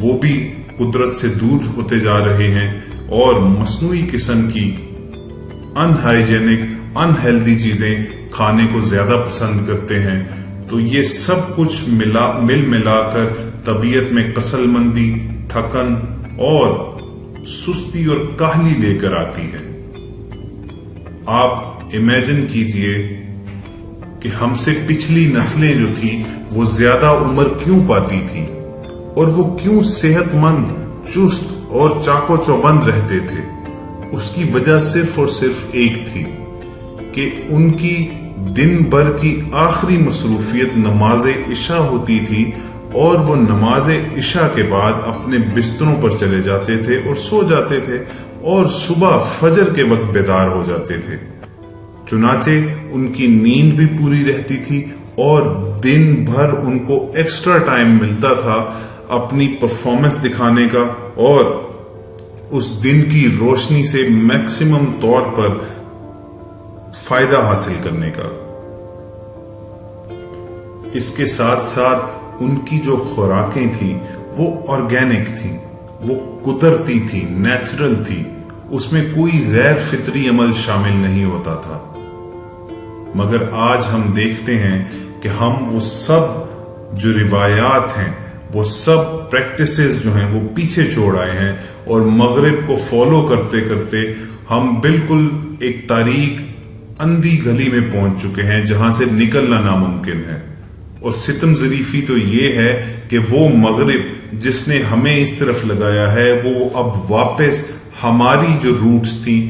وہ بھی قدرت سے دور ہوتے جا رہے ہیں اور مصنوعی قسم کی ان ہائیجینک ان ہیلدی چیزیں کھانے کو زیادہ پسند کرتے ہیں. تو یہ سب کچھ مل ملا کر طبیعت میں کسل مندی، تھکن اور سستی اور کاہلی لے کر آتی ہے. آپ امیجن کیجئے کہ ہم سے پچھلی نسلیں جو تھیں وہ زیادہ عمر کیوں پاتی تھیں اور وہ کیوں صحت مند، چست اور چاقو چوبند رہتے تھے. اس کی وجہ صرف اور صرف ایک تھی کہ ان کی دن بھر کی آخری مصروفیت نماز عشاء ہوتی تھی اور وہ نماز عشاء کے بعد اپنے بستروں پر چلے جاتے تھے اور سو جاتے تھے اور صبح فجر کے وقت بیدار ہو جاتے تھے. چنانچہ ان کی نیند بھی پوری رہتی تھی اور دن بھر ان کو ایکسٹرا ٹائم ملتا تھا اپنی پرفارمنس دکھانے کا اور اس دن کی روشنی سے میکسیمم طور پر فائدہ حاصل کرنے کا. اس کے ساتھ ساتھ ان کی جو خوراکیں تھیں وہ آرگینک تھیں، وہ قدرتی تھی، نیچرل تھی، اس میں کوئی غیر فطری عمل شامل نہیں ہوتا تھا. مگر آج ہم دیکھتے ہیں کہ ہم وہ سب جو روایات ہیں، وہ سب پریکٹسز جو ہیں وہ پیچھے چھوڑ آئے ہیں اور مغرب کو فالو کرتے کرتے ہم بالکل ایک تاریک اندھی گلی میں پہنچ چکے ہیں جہاں سے نکلنا ناممکن ہے. اور ستم ظریفی تو یہ ہے کہ وہ مغرب جس نے ہمیں اس طرف لگایا ہے وہ اب واپس ہماری جو روٹس تھیں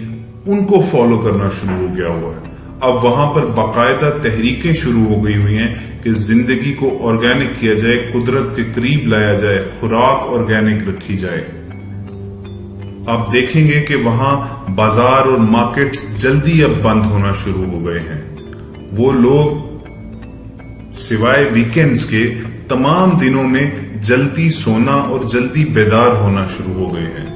ان کو فالو کرنا شروع ہو گیا ہوا ہے. اب وہاں پر باقاعدہ تحریکیں شروع ہو گئی ہوئی ہیں کہ زندگی کو آرگینک کیا جائے، قدرت کے قریب لایا جائے، خوراک آرگینک رکھی جائے. آپ دیکھیں گے کہ وہاں بازار اور مارکیٹس جلدی اب بند ہونا شروع ہو گئے ہیں. وہ لوگ سوائے ویکینڈز کے تمام دنوں میں جلدی سونا اور جلدی بیدار ہونا شروع ہو گئے ہیں.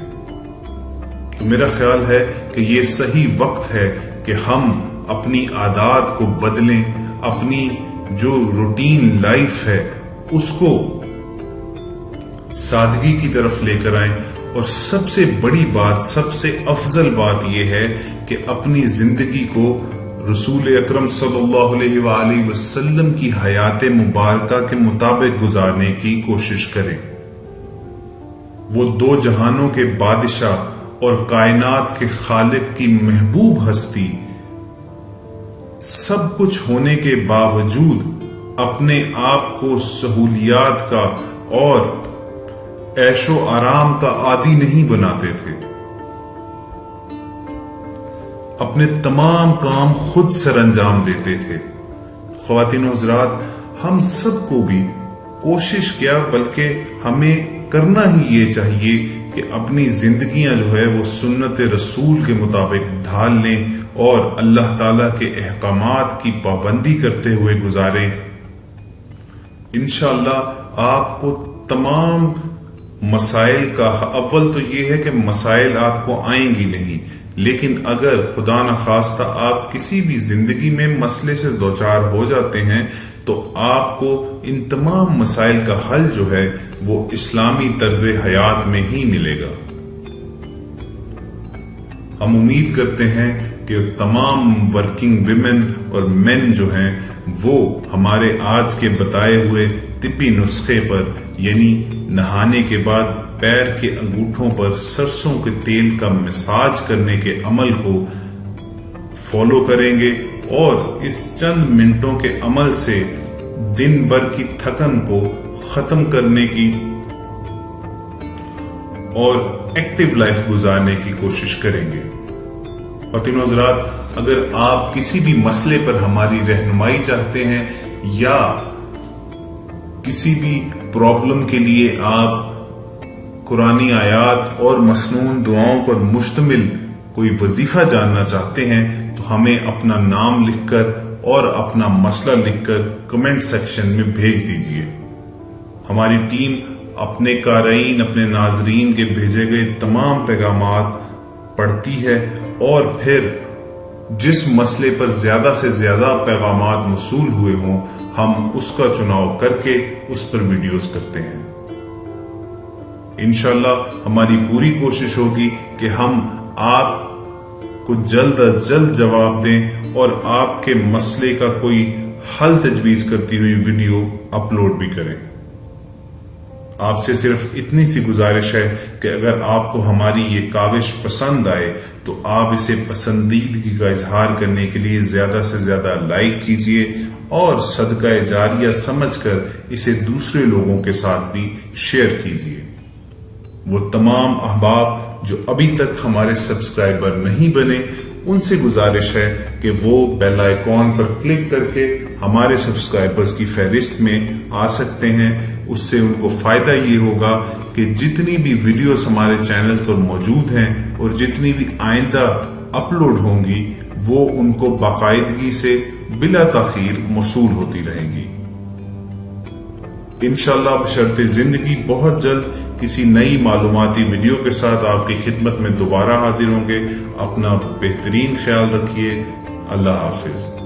تو میرا خیال ہے کہ یہ صحیح وقت ہے کہ ہم اپنی عادات کو بدلیں، اپنی جو روٹین لائف ہے اس کو سادگی کی طرف لے کر آئیں. اور سب سے بڑی بات، سب سے افضل بات یہ ہے کہ اپنی زندگی کو رسول اکرم صلی اللہ علیہ وآلہ وسلم کی حیات مبارکہ کے مطابق گزارنے کی کوشش کریں. وہ دو جہانوں کے بادشاہ اور کائنات کے خالق کی محبوب ہستی سب کچھ ہونے کے باوجود اپنے آپ کو سہولیات کا اور عیش و آرام کا عادی نہیں بناتے تھے. اپنے تمام کام خود سر انجام دیتے تھے. خواتین و حضرات، ہم سب کو بھی کوشش کیا بلکہ ہمیں کرنا ہی یہ چاہیے کہ اپنی زندگیاں جو ہے وہ سنت رسول کے مطابق ڈھال لیں اور اللہ تعالیٰ کے احکامات کی پابندی کرتے ہوئے گزاریں. انشاءاللہ آپ کو تمام مسائل کا، اول تو یہ ہے کہ مسائل آپ کو آئیں گی نہیں، لیکن اگر خدا نخواستہ آپ کسی بھی زندگی میں مسئلے سے دوچار ہو جاتے ہیں تو آپ کو ان تمام مسائل کا حل جو ہے وہ اسلامی طرز حیات میں ہی ملے گا. ہم امید کرتے ہیں کہ تمام ورکنگ ویمن اور مین جو ہیں وہ ہمارے آج کے بتائے ہوئے طبی نسخے پر، یعنی نہانے کے بعد پیر کے انگوٹھوں پر سرسوں کے تیل کا مساج کرنے کے عمل کو فالو کریں گے اور اس چند منٹوں کے عمل سے دن بھر کی تھکن کو ختم کرنے کی اور ایکٹیو لائف گزارنے کی کوشش کریں گے. خواتین و حضرات، اگر آپ کسی بھی مسئلے پر ہماری رہنمائی چاہتے ہیں یا کسی بھی پرابلم کے لیے آپ قرآنی آیات اور مسنون دعاؤں پر مشتمل کوئی وظیفہ جاننا چاہتے ہیں تو ہمیں اپنا نام لکھ کر اور اپنا مسئلہ لکھ کر کمنٹ سیکشن میں بھیج دیجئے. ہماری ٹیم اپنے قارئین، اپنے ناظرین کے بھیجے گئے تمام پیغامات پڑھتی ہے اور پھر جس مسئلے پر زیادہ سے زیادہ پیغامات موصول ہوئے ہوں ہم اس کا چناؤ کر کے اس پر ویڈیوز کرتے ہیں. انشاءاللہ ہماری پوری کوشش ہوگی کہ ہم آپ کو جلد از جلد جواب دیں اور آپ کے مسئلے کا کوئی حل تجویز کرتی ہوئی ویڈیو اپلوڈ بھی کریں۔ آپ سے صرف اتنی سی گزارش ہے کہ اگر آپ کو ہماری یہ کاوش پسند آئے تو آپ اسے پسندیدگی کا اظہار کرنے کے لیے زیادہ سے زیادہ لائک کیجئے اور صدقہ جاریہ سمجھ کر اسے دوسرے لوگوں کے ساتھ بھی شیئر کیجئے۔ وہ تمام احباب جو ابھی تک ہمارے سبسکرائبر نہیں بنے، ان سے گزارش ہے کہ وہ بیل آئیکن پر کلک کر کے ہمارے سبسکرائبرز کی فہرست میں آ سکتے ہیں۔ اس سے ان کو فائدہ یہ ہوگا کہ جتنی بھی ویڈیوز ہمارے چینلز پر موجود ہیں اور جتنی بھی آئندہ اپلوڈ ہوں گی وہ ان کو باقاعدگی سے بلا تاخیر موصول ہوتی رہیں گی۔ انشاءاللہ بشرط زندگی بہت جلد کسی نئی معلوماتی ویڈیو کے ساتھ آپ کی خدمت میں دوبارہ حاضر ہوں گے۔ اپنا بہترین خیال رکھیے۔ اللہ حافظ۔